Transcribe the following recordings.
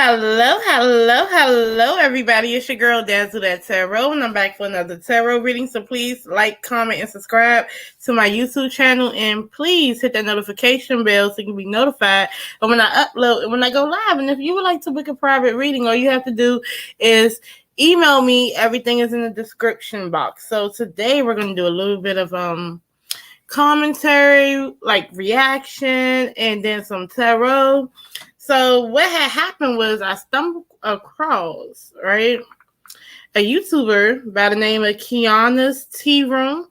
Hello, everybody. It's your girl, DAZZLE, and I'm back for another tarot reading. So please like, comment, and subscribe to my YouTube channel, and please hit that notification bell so you can be notified of when I upload and when I go live. And if you would like to book a private reading, all you have to do is email me. Everything is in the description box. So today we're going to do a little bit of commentary, like reaction, and then some tarot. So what had happened was I stumbled across, right, a YouTuber by the name of Kiana's Tea Room.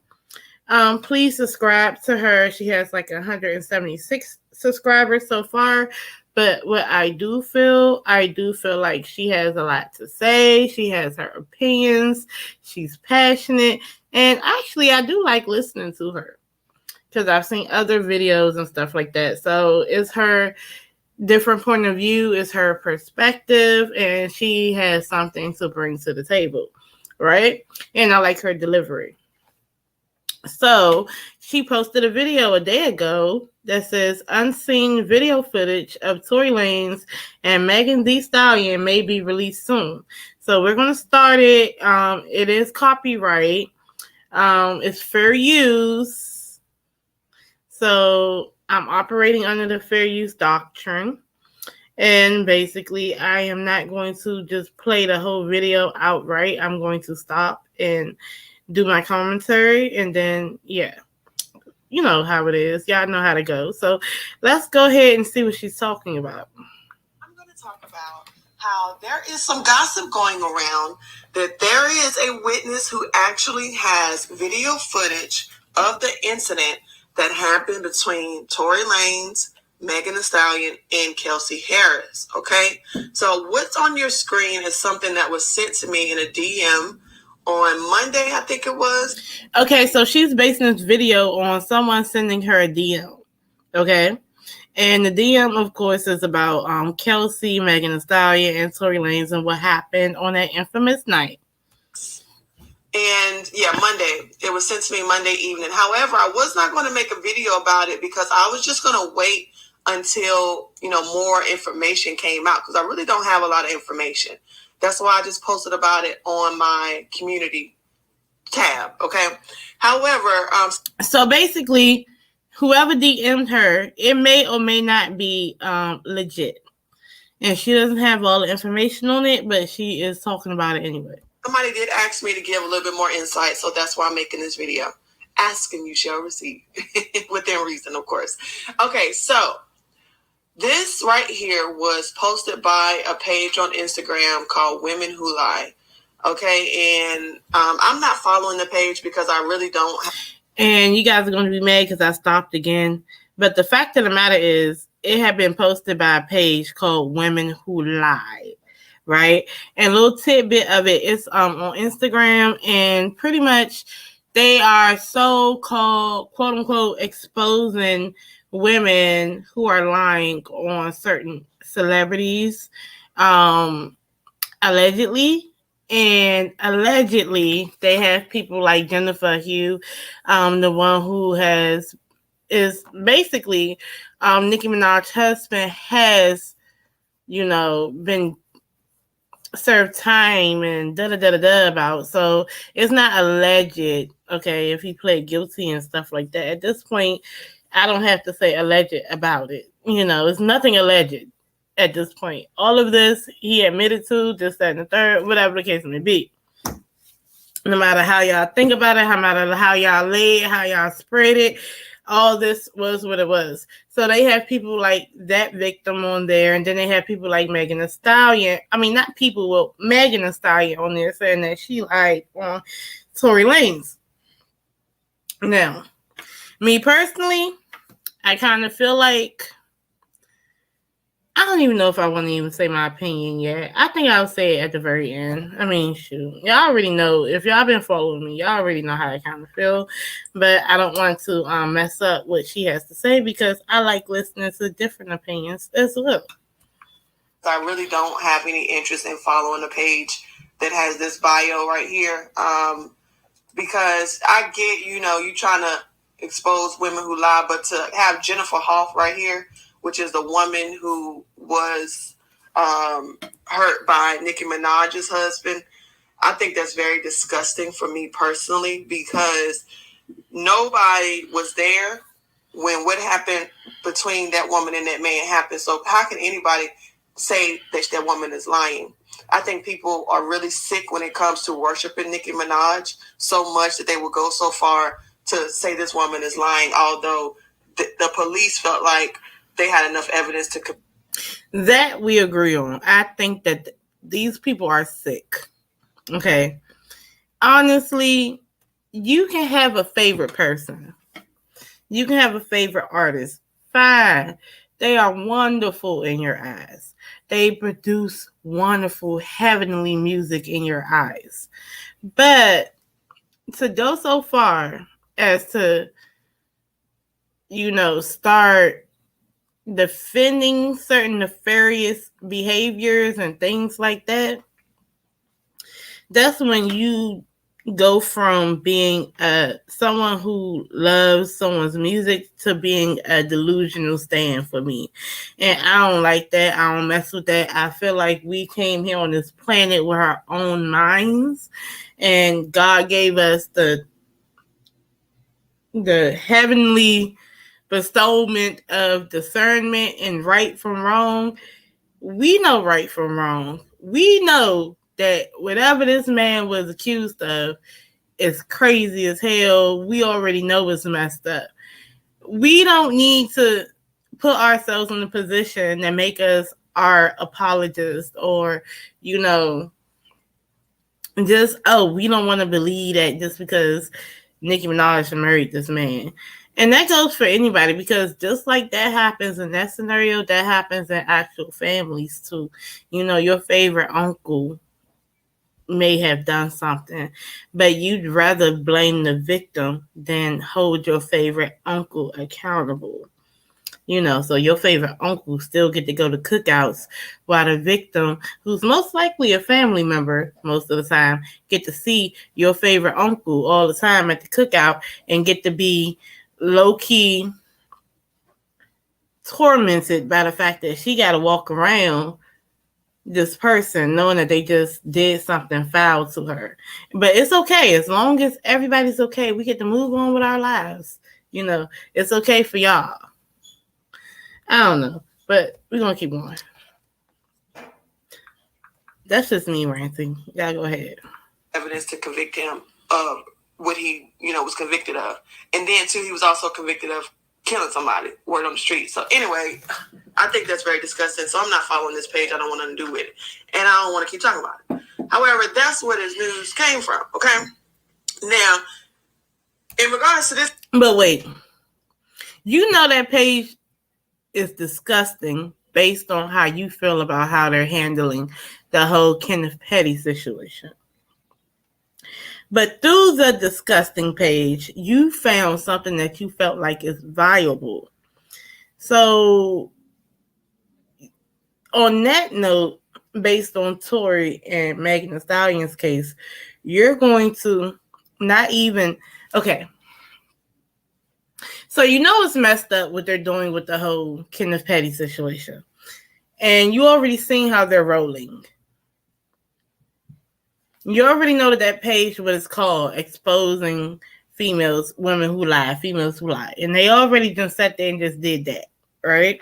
Please subscribe to her. She has like 176 subscribers so far. But what I do feel like she has a lot to say. She has her opinions. She's passionate. And actually, I do like listening to her because I've seen other videos and stuff like that. So it's her different point of view, is her perspective, and she has something to bring to the table, right? And I like her delivery. So she posted a video a day ago that says unseen video footage of Tory Lanez and Megan Thee Stallion may be released soon. So we're going to start it. It is copyright. It's fair use. So I'm operating under the fair use doctrine. And basically, I am not going to just play the whole video outright. I'm going to stop and do my commentary. And then, yeah, you know how it is. Y'all know how to go. So let's go ahead and see what she's talking about. I'm going to talk about how there is some gossip going around that there is a witness who actually has video footage of the incident that happened between Tory Lanez, Megan Thee Stallion, and Kelsey Harris. Okay, so what's on your screen is something that was sent to me in a DM on Monday, I think it was. Okay, so she's basing this video on someone sending her a DM. Okay, and the DM, of course, is about Kelsey, Megan Thee Stallion, and Tory Lanez and what happened on that infamous night. And yeah, Monday. It was sent to me Monday evening. However, I was not going to make a video about it because I was just going to wait until, more information came out because I really don't have a lot of information. That's why I just posted about it on my community tab. Okay. However, so basically, whoever DM'd her, it may or may not be legit. And she doesn't have all the information on it, but she is talking about it anyway. Somebody did ask me to give a little bit more insight, so that's why I'm making this video. Asking you shall receive. Within reason, of course. Okay, so this right here was posted by a page on Instagram called Women Who Lie. Okay, and I'm not following the page because I really don't. And you guys are going to be mad because I stopped again. But the fact of the matter is, it had been posted by a page called Women Who Lie. Right, and a little tidbit of it is on Instagram, and pretty much they are so-called quote unquote exposing women who are lying on certain celebrities, allegedly. And allegedly, they have people like Jennifer Hugh, the one who is basically Nicki Minaj's husband, has been served time and about. So it's not alleged, okay, if he pled guilty and stuff like that. At this point, I don't have to say alleged about it. It's nothing alleged at this point. All of this he admitted to, this, that, and the third, whatever the case may be. No matter how y'all think about it, no matter how y'all lay it, how y'all spread it, all this was what it was. So they have people like that victim on there, and then they have people like Megan Thee Stallion. I mean, not people, well, Megan Thee Stallion on there saying that she lied on Tory Lanez. Now, me personally, I kind of feel like, I don't even know if I want to even say my opinion yet. I think I'll say it at the very end. I mean, shoot. Y'all already know. If y'all been following me, y'all already know how I kind of feel. But I don't want to mess up what she has to say because I like listening to different opinions as well. I really don't have any interest in following a page that has this bio right here. Because I get, you trying to expose women who lie, but to have Jennifer Hoff right here, which is the woman who was hurt by Nicki Minaj's husband. I think that's very disgusting for me personally, because nobody was there when what happened between that woman and that man happened. So how can anybody say that that woman is lying? I think people are really sick when it comes to worshiping Nicki Minaj so much that they will go so far to say this woman is lying, although the police felt like they had enough evidence to... That we agree on. I think that these people are sick. Okay. Honestly, you can have a favorite person. You can have a favorite artist. Fine. They are wonderful in your eyes. They produce wonderful, heavenly music in your eyes. But to go so far as to, start defending certain nefarious behaviors and things like that, that's when you go from being someone who loves someone's music to being a delusional stan for me. And I don't like that. I don't mess with that. I feel like we came here on this planet with our own minds, and God gave us the heavenly bestowment of discernment and right from wrong. We know right from wrong. We know that whatever this man was accused of is crazy as hell. We already know it's messed up. We don't need to put ourselves in a position that make us our apologists, or, we don't want to believe that just because Nicki Minaj married this man. And that goes for anybody, because just like that happens in that scenario, that happens in actual families too. Your favorite uncle may have done something, but you'd rather blame the victim than hold your favorite uncle accountable. So your favorite uncle still get to go to cookouts, while the victim, who's most likely a family member most of the time, get to see your favorite uncle all the time at the cookout and get to be low-key tormented by the fact that she got to walk around this person knowing that they just did something foul to her. But it's okay. As long as everybody's okay, we get to move on with our lives. It's okay for y'all. I don't know, but we're going to keep going. That's just me ranting. Y'all go ahead. Evidence to convict him of what he, was convicted of. And then, too, he was also convicted of killing somebody, word on the street. So, anyway, I think that's very disgusting. So, I'm not following this page. I don't want nothing to do with it. And I don't want to keep talking about it. However, that's where this news came from, okay? Now, in regards to this... But wait. That page is disgusting based on how you feel about how they're handling the whole Kenneth Petty situation. But through the disgusting page, you found something that you felt like is valuable. So, on that note, based on Tory and Megan Thee Stallion's case, you're going to not even... Okay. So, it's messed up what they're doing with the whole Kenneth Petty situation. And you already seen how they're rolling. You already know that page, what it's called, exposing women who lie, females who lie. And they already just sat there and just did that, right?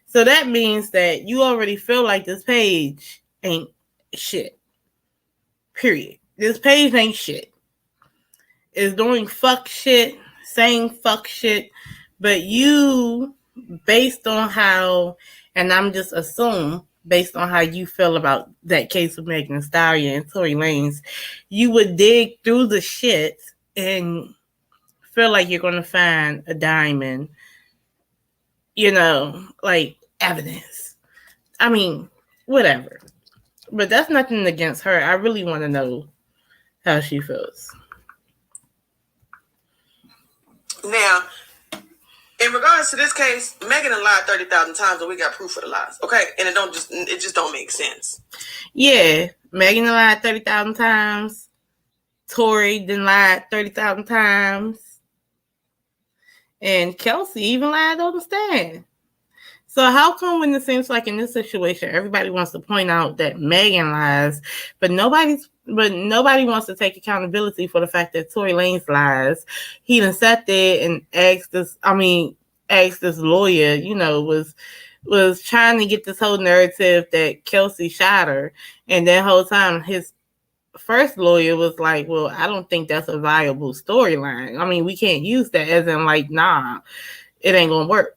So that means that you already feel like this page ain't shit. Period. This page ain't shit. It's doing fuck shit, saying fuck shit, but you, based on how, and I'm just assuming, based on how you feel about that case with Megan Thee Stallion and Tory Lanez, you would dig through the shit and feel like you're going to find a diamond, like evidence. I mean, whatever. But that's nothing against her. I really want to know how she feels. Now, in regards to this case, Megan lied 30,000 times, and we got proof of the lies. Okay, and it just don't make sense. Yeah, Megan lied 30,000 times. Tory done lied 30,000 times, and Kelsey even lied on the stand. So how come when it seems like in this situation, everybody wants to point out that Megan lies, but nobody wants to take accountability for the fact that Tory Lanez lies. He done sat there and asked this lawyer, was trying to get this whole narrative that Kelsey shot her, and that whole time his first lawyer was like, well, I don't think that's a viable storyline. I mean, we can't use that as in like, nah, it ain't gonna work.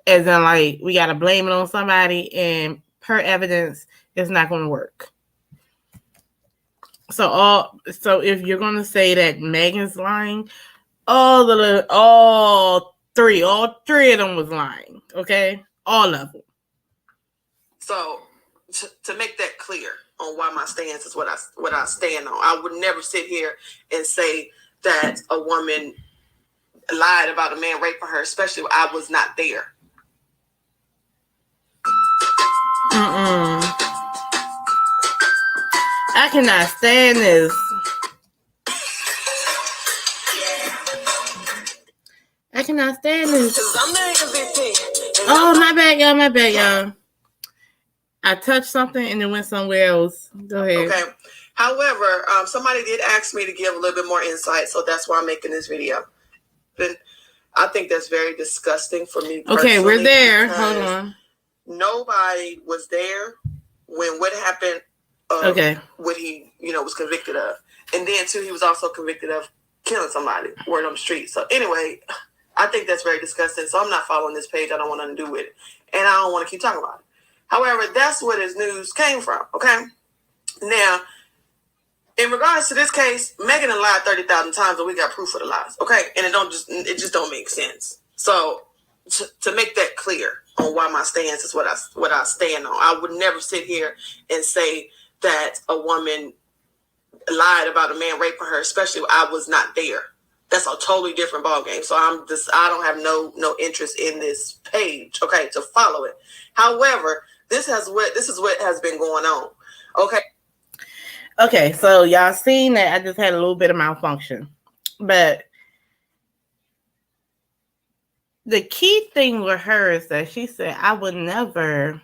As in like, we gotta blame it on somebody, and per evidence, it's not gonna work. So if you're gonna say that Megan's lying, all three of them was lying. Okay, all of them. So to make that clear on why my stance is what I stand on, I would never sit here and say that a woman lied about a man raping her, especially when I was not there. I cannot stand this. I cannot stand this. Oh, my bad, y'all. I touched something and it went somewhere else. Go ahead. Okay. However, somebody did ask me to give a little bit more insight, so that's why I'm making this video. And I think that's very disgusting for me personally. Okay, we're there. Hold on. Nobody was there when what happened. What he, was convicted of, and then too, he was also convicted of killing somebody, word on the street. So anyway, I think that's very disgusting. So I'm not following this page. I don't want nothing to do with it, and I don't want to keep talking about it. However, that's where this news came from. Okay, now in regards to this case, Megan lied 30,000 times, and we got proof of the lies. Okay, and it just don't make sense. So to make that clear on why my stance is what I stand on, I would never sit here and say that a woman lied about a man raping her, especially when I was not there. That's a totally different ballgame. So I don't have no interest in this page, okay, to follow it. However, this is what has been going on. Okay, so y'all seen that I just had a little bit of malfunction. But the key thing with her is that she said, I would never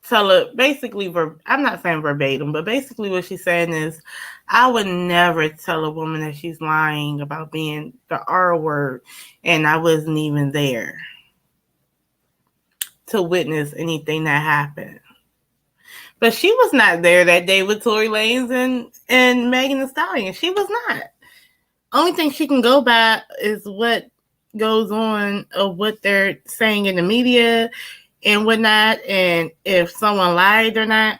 tell her, basically, I'm not saying verbatim, but basically what she's saying is, I would never tell a woman that she's lying about being the R word, and I wasn't even there to witness anything that happened. But she was not there that day with Tory Lanez and Megan Thee Stallion. She was not. Only thing she can go by is what goes on of what they're saying in the media and whatnot, and if someone lied or not.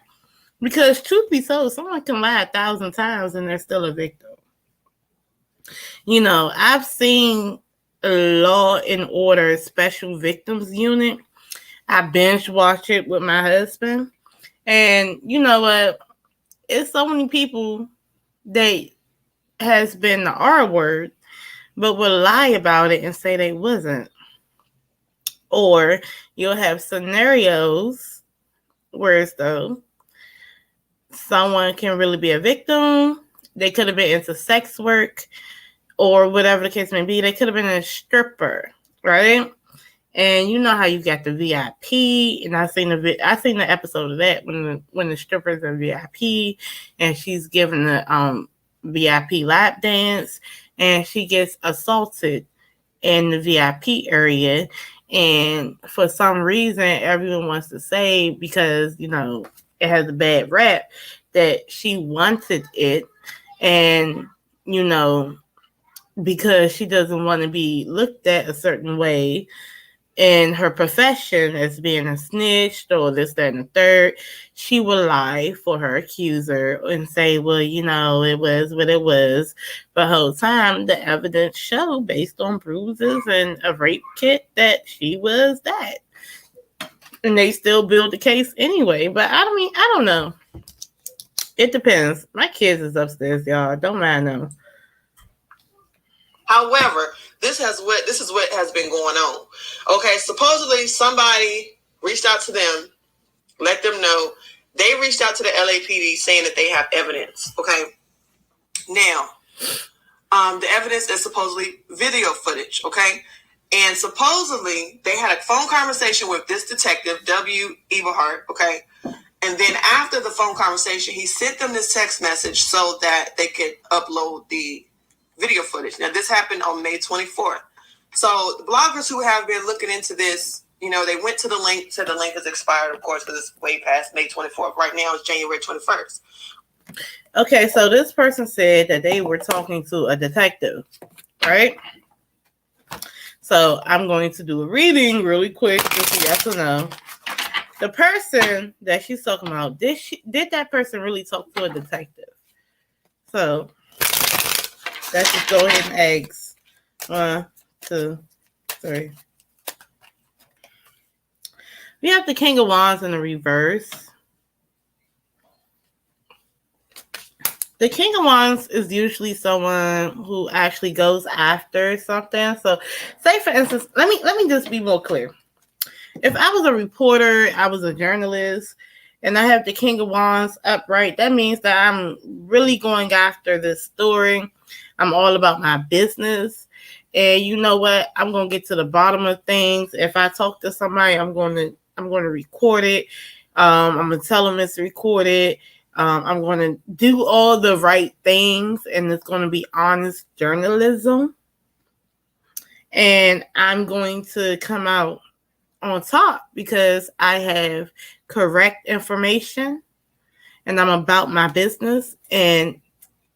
Because truth be told, someone can lie 1,000 times and they're still a victim. I've seen a Law and Order Special Victims Unit. I binge watch it with my husband. And you know what? It's so many people that has been the R word, but will lie about it and say they wasn't. Or you'll have scenarios where it's though someone can really be a victim. They could have been into sex work or whatever the case may be. They could have been a stripper, right? And you know how you got the VIP, and I seen the episode of that when the stripper's in VIP and she's giving the VIP lap dance and she gets assaulted in the VIP area. And for some reason, everyone wants to say, because, it has a bad rap, that she wanted it. And, because she doesn't want to be looked at a certain way in her profession as being a snitch or this, that, and the third, she will lie for her accuser and say, well, it was what it was. The whole time, the evidence showed, based on bruises and a rape kit, that she was that. And they still build the case anyway. But I don't know. It depends. My kids is upstairs, y'all. Don't mind them. However, this is what has been going on. Okay, supposedly somebody reached out to them, let them know. They reached out to the LAPD saying that they have evidence. Okay, now the evidence is supposedly video footage. Okay, And supposedly, they had a phone conversation with this detective, W. Everhart, okay? And then after the phone conversation, he sent them this text message so that they could upload the video footage. Now, this happened on May 24th. So the bloggers who have been looking into this, they went to the link, said the link is expired, of course, because it's way past May 24th. Right now, it's January 21st. Okay, so this person said that they were talking to a detective, right? So I'm going to do a reading really quick, just a yes or no. The person that she's talking about, did that person really talk to a detective? So let's just go ahead and ask. 1, 2, 3. We have the King of Wands in the reverse. The King of Wands is usually someone who actually goes after something. So, say for instance, let me just be more clear. If I was a reporter, I was a journalist, and I have the King of Wands upright, that means that I'm really going after this story. I'm all about my business. And you know what? I'm going to get to the bottom of things. If I talk to somebody, I'm going to record it. I'm going to tell them it's recorded. I'm going to do all the right things, and it's going to be honest journalism. And I'm going to come out on top because I have correct information, and I'm about my business, and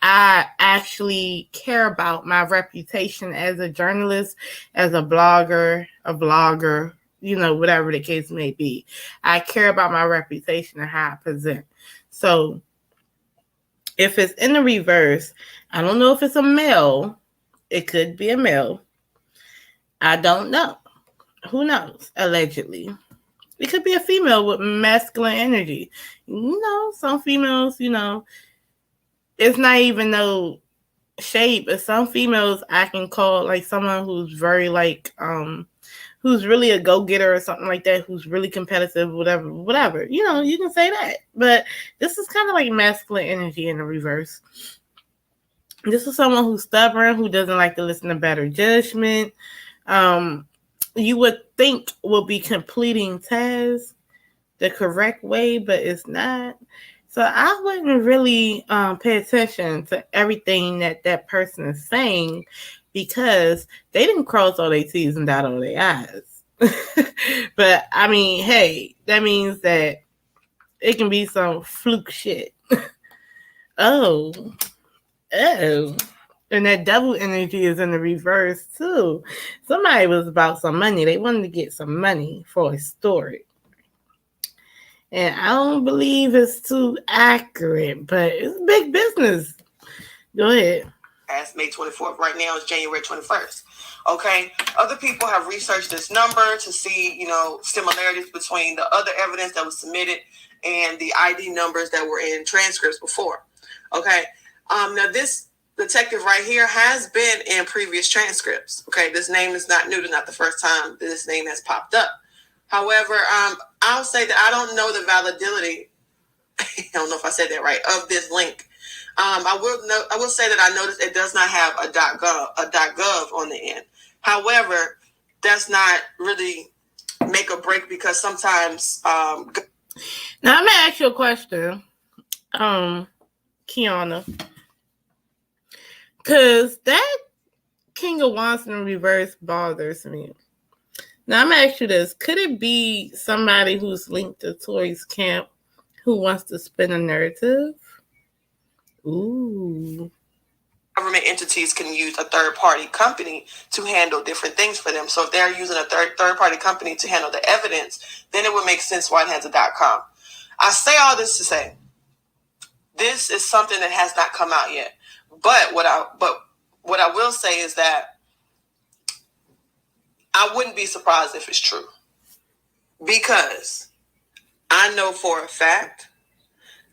I actually care about my reputation as a journalist, as a blogger, whatever the case may be. I care about my reputation and how I present. So if it's in the reverse, I don't know if it's a male. It could be a male. I don't know. Who knows? Allegedly. It could be a female with masculine energy. Some females, it's not even no shade, but some females I can call like someone who's very who's really a go-getter or something like that, who's really competitive, whatever. You can say that. But this is kind of like masculine energy in the reverse. This is someone who's stubborn, who doesn't like to listen to better judgment. You would think will be completing tasks the correct way, but it's not. So I wouldn't really pay attention to everything that person is saying, because they didn't cross all their T's and dot all their I's. But I mean, hey, that means that it can be some fluke shit. Oh. And that double energy is in the reverse too. Somebody was about some money. They wanted to get some money for a story. And I don't believe it's too accurate, but it's big business. Go ahead. As May 24th. Right now it's January 21st. Okay. Other people have researched this number to see, similarities between the other evidence that was submitted and the ID numbers that were in transcripts before. Okay. Now this detective right here has been in previous transcripts. Okay. This name is not new. It's not the first time this name has popped up. However, I'll say that I don't know the validity. I don't know if I said that right, of this link. I will say that I noticed it does not have a .gov on the end. However, that's not really make or break, because sometimes. Now I'm gonna ask you a question, Kiana, because that King of Wands in reverse bothers me. Now I'm gonna ask you this: could it be somebody who's linked to Tory's camp who wants to spin a narrative? Ooh. Government entities can use a third-party company to handle different things for them. So if they're using a third-party company to handle the evidence, then it would make sense why it has a .com. I say all this to say, this is something that has not come out yet. But what I will say is that I wouldn't be surprised if it's true, because I know for a fact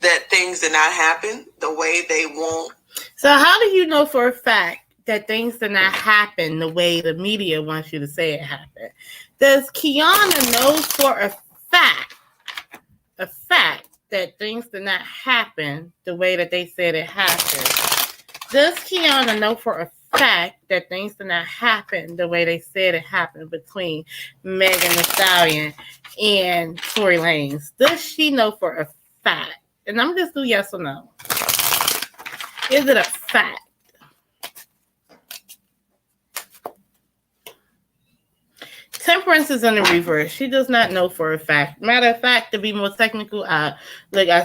that things did not happen the way they want. So how do you know for a fact that things did not happen the way the media wants you to say it happened? Does Kiana know for a fact that things did not happen the way that they said it happened? Does Kiana know for a fact that things did not happen the way they said it happened between Megan Thee Stallion and Tory Lanez? Does she know for a fact? And I'm just do yes or no. Is it a fact? Temperance is in the reverse. She does not know for a fact. Matter of fact, to be more technical, I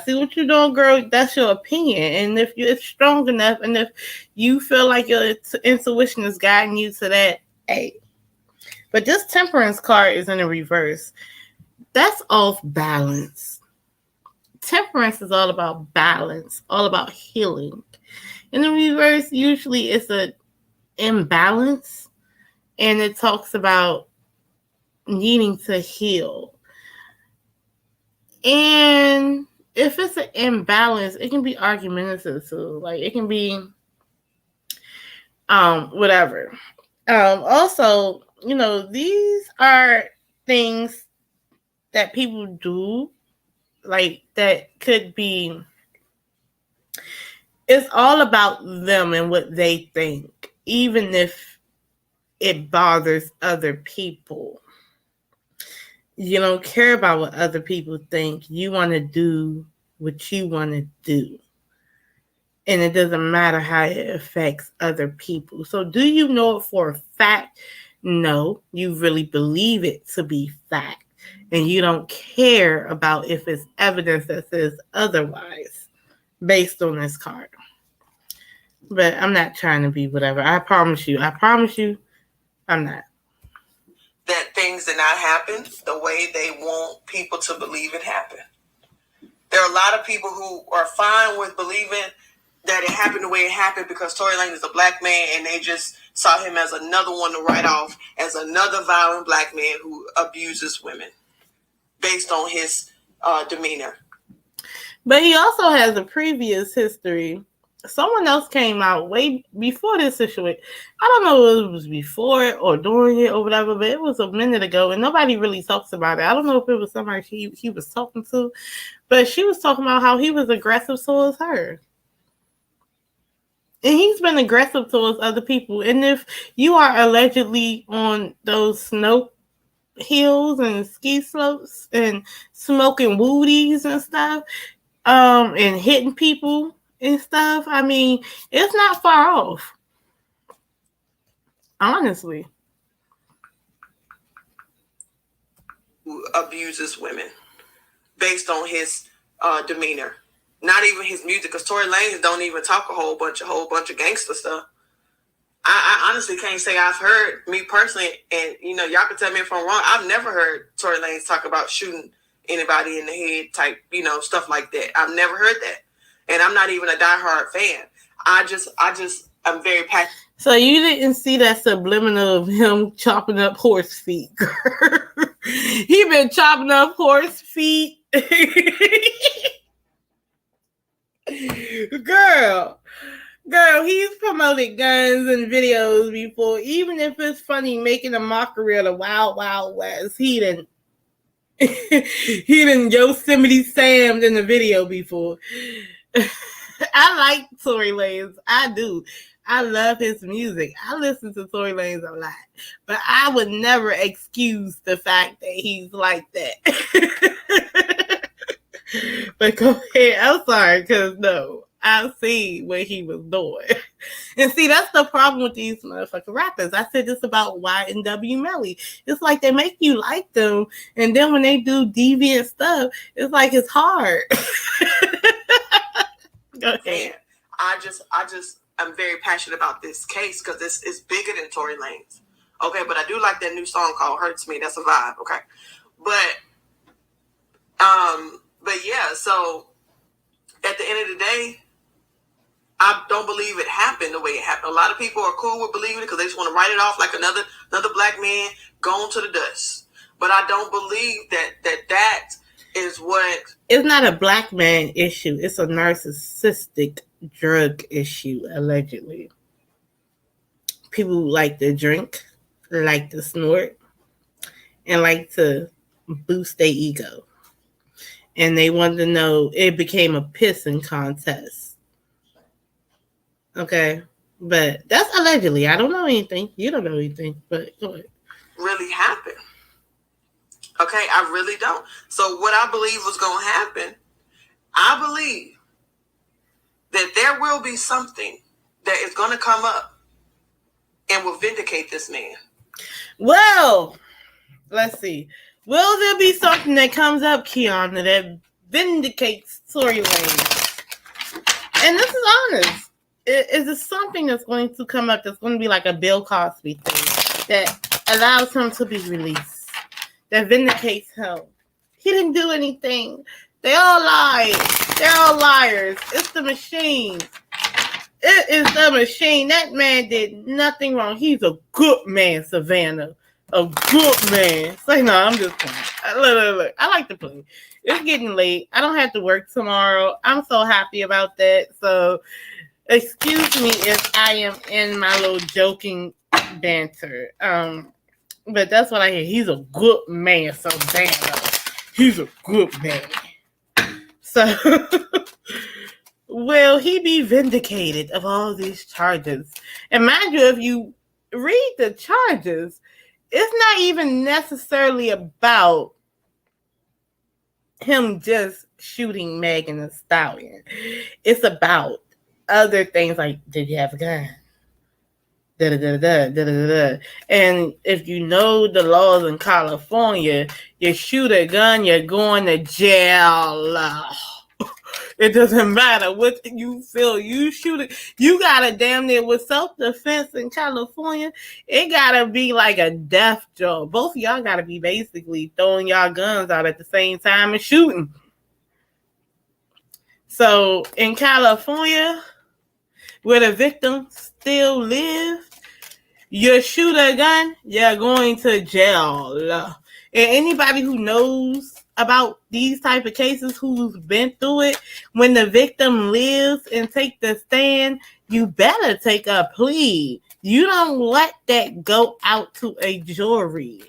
see what you're doing, girl. That's your opinion. And if it's strong enough, and if you feel like your intuition is guiding you to that, hey. But this temperance card is in the reverse. That's off balance. Temperance is all about balance, all about healing. In the reverse, usually it's an imbalance, and it talks about needing to heal. And if it's an imbalance, it can be argumentative too. Like it can be whatever. Also, these are things that people do, like that could be, it's all about them and what they think, even if it bothers other people. You don't care about what other people think. You want to do what you want to do. And it doesn't matter how it affects other people. So do you know it for a fact? No, you really believe it to be fact. And you don't care about if it's evidence that says otherwise based on this card. But I'm not trying to be whatever. I promise you, I'm not. That things did not happen the way they want people to believe it happened. There are a lot of people who are fine with believing that it happened the way it happened because Tory Lanez is a black man and they just saw him as another one to write off as another violent black man who abuses women based on his demeanor. But he also has a previous history. Someone else came out way before this situation. I don't know if it was before it or during it or whatever, but it was a minute ago and nobody really talks about it. I don't know if it was somebody he was talking to, but she was talking about how he was aggressive towards her. And he's been aggressive towards other people. And if you are allegedly on those snow hills and ski slopes and smoking woodies and stuff, and hitting people and stuff, I mean, it's not far off. Honestly. Who abuses women based on his demeanor. Not even his music, because Tory Lanez don't even talk a whole bunch of gangster stuff. I honestly can't say I've heard, me personally, and y'all can tell me if I'm wrong, I've never heard Tory Lanez talk about shooting anybody in the head type, stuff like that. I've never heard that. And I'm not even a diehard fan. I'm very passionate. So you didn't see that subliminal of him chopping up horse feet. He been chopping up horse feet. Girl, he's promoted guns and videos before. Even if it's funny making a mockery of the Wild Wild West, he done Yosemite Sam'd in the video before. I like Tory Lanez. I do. I love his music. I listen to Tory Lanez a lot. But I would never excuse the fact that he's like that. But go ahead. I'm sorry, because no. I see what he was doing. And see, that's the problem with these motherfucking rappers. I said this about Y&W Melly. It's like they make you like them, and then when they do deviant stuff, it's like it's hard. Go ahead. I'm very passionate about this case because this is bigger than Tory Lanez. Okay, but I do like that new song called Hurts Me. That's a vibe, okay? But yeah, so at the end of the day, I don't believe it happened the way it happened. A lot of people are cool with believing it because they just want to write it off like another black man gone to the dust. But I don't believe that is what... It's not a black man issue. It's a narcissistic drug issue, allegedly. People like to drink, like to snort, and like to boost their ego. And they wanted to know, it became a pissing contest. Okay? But that's allegedly. I don't know anything. You don't know anything. But go ahead. Really happened. Okay, I really don't. So what I believe was going to happen, I believe that there will be something that is going to come up and will vindicate this man. Well, let's see. Will there be something that comes up, Kiana, that vindicates Tory Lanez? And this is honest. Is it something that's going to come up that's going to be like a Bill Cosby thing that allows him to be released, that vindicates him? He didn't do anything. They all lied. They're all liars. It's the machine. It is the machine. That man did nothing wrong. He's a good man, Savannah. A good man. Say no, I'm just playing. Look. I like to play. It's getting late. I don't have to work tomorrow. I'm so happy about that. So, excuse me if I am in my little joking banter. But that's what I hear. He's a good man, Savannah. He's a good man. So, will he be vindicated of all these charges? And mind you, if you read the charges, it's not even necessarily about him just shooting Megan Thee Stallion. It's about other things like, did you have a gun? And if you know the laws in California, you shoot a gun, you're going to jail. It doesn't matter what you feel. You shoot it. You gotta damn near with self-defense in California. It gotta be like a death job. Both of y'all gotta be basically throwing y'all guns out at the same time and shooting. So in California, where the victim still lives, you shoot a gun, you're going to jail. And anybody who knows about these type of cases, who's been through it, when the victim lives and take the stand, you better take a plea. You don't let that go out to a jury.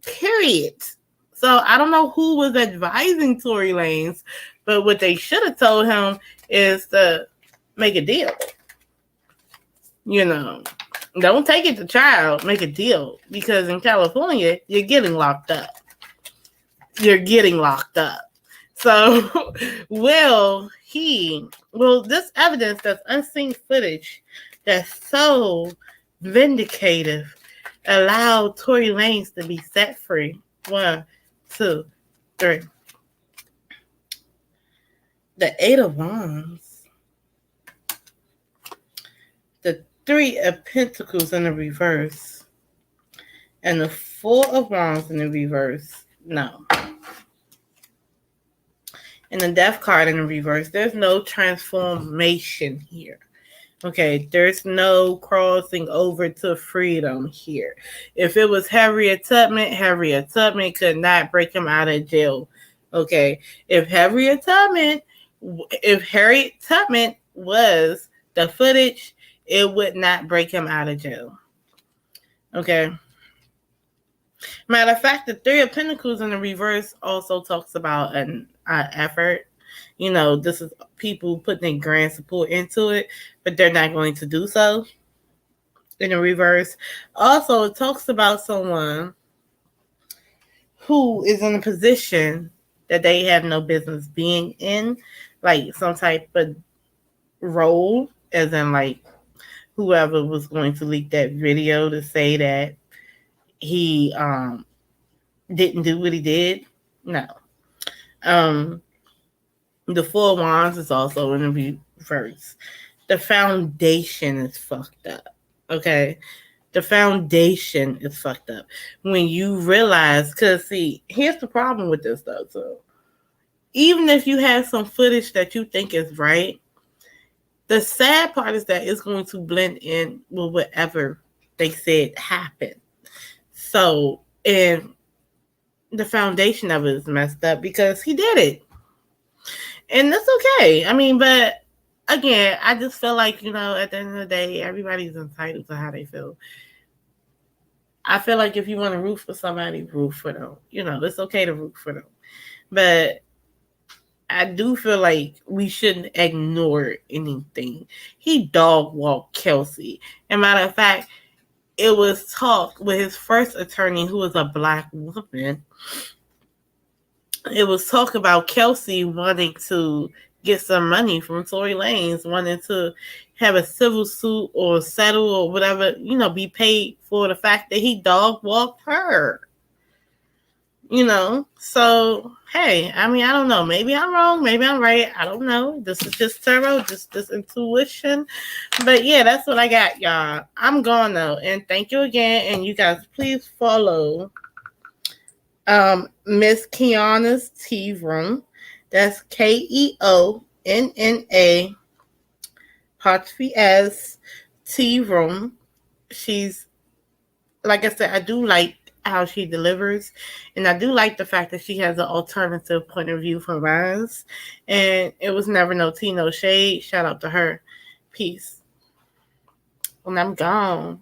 Period. So I don't know who was advising Tory Lanez, but what they should have told him is to make a deal. You know, don't take it to trial, make a deal. Because in California, you're getting locked up. You're getting locked up. So, will this evidence, that's unseen footage, that's so vindicative, allow Tory Lanez to be set free? 1, 2, 3. The 8 of Wands. The 3 of Pentacles in the reverse. And the 4 of Wands in the reverse. No. And the Death card in the reverse. There's no transformation here. Okay, there's no crossing over to freedom here. If it was Harriet Tubman could not break him out of jail. Okay, if Harriet Tubman was the footage, it would not break him out of jail. Okay. Matter of fact, the 3 of Pentacles in the reverse also talks about an effort. You know, this is people putting their grand support into it, but they're not going to do so. In the reverse. Also, it talks about someone who is in a position that they have no business being in, like some type of role, as in like whoever was going to leak that video to say that he didn't do what he did. No. The 4 of Wands is also in the reverse. The foundation is fucked up. Okay? The foundation is fucked up. When you realize, because see, here's the problem with this though. So even if you have some footage that you think is right, the sad part is that it's going to blend in with whatever they said happened. So, and the foundation of it is messed up because he did it. And that's okay. I mean, but again, I just feel like, you know, at the end of the day, everybody's entitled to how they feel. I feel like if you want to root for somebody, root for them. You know, it's okay to root for them. But I do feel like we shouldn't ignore anything. He dog walked Kelsey. And matter of fact, it was talk with his first attorney, who was a black woman. It was talk about Kelsey wanting to get some money from Tory Lanez, wanting to have a civil suit or settle or whatever, be paid for the fact that he dog walked her. So hey, I mean, I don't know. Maybe I'm wrong, maybe I'm right. I don't know. This is just tarot, just this intuition. But yeah, that's what I got, y'all. I'm gone though, and thank you again. And you guys, please follow Miss Kiana's Tea Room. That's KEONNA apostrophe S Tea Room. She's, like I said, I do like how she delivers, and I do like the fact that she has an alternative point of view for mine. And it was never no tea, no shade. Shout out to her. Peace. And I'm gone.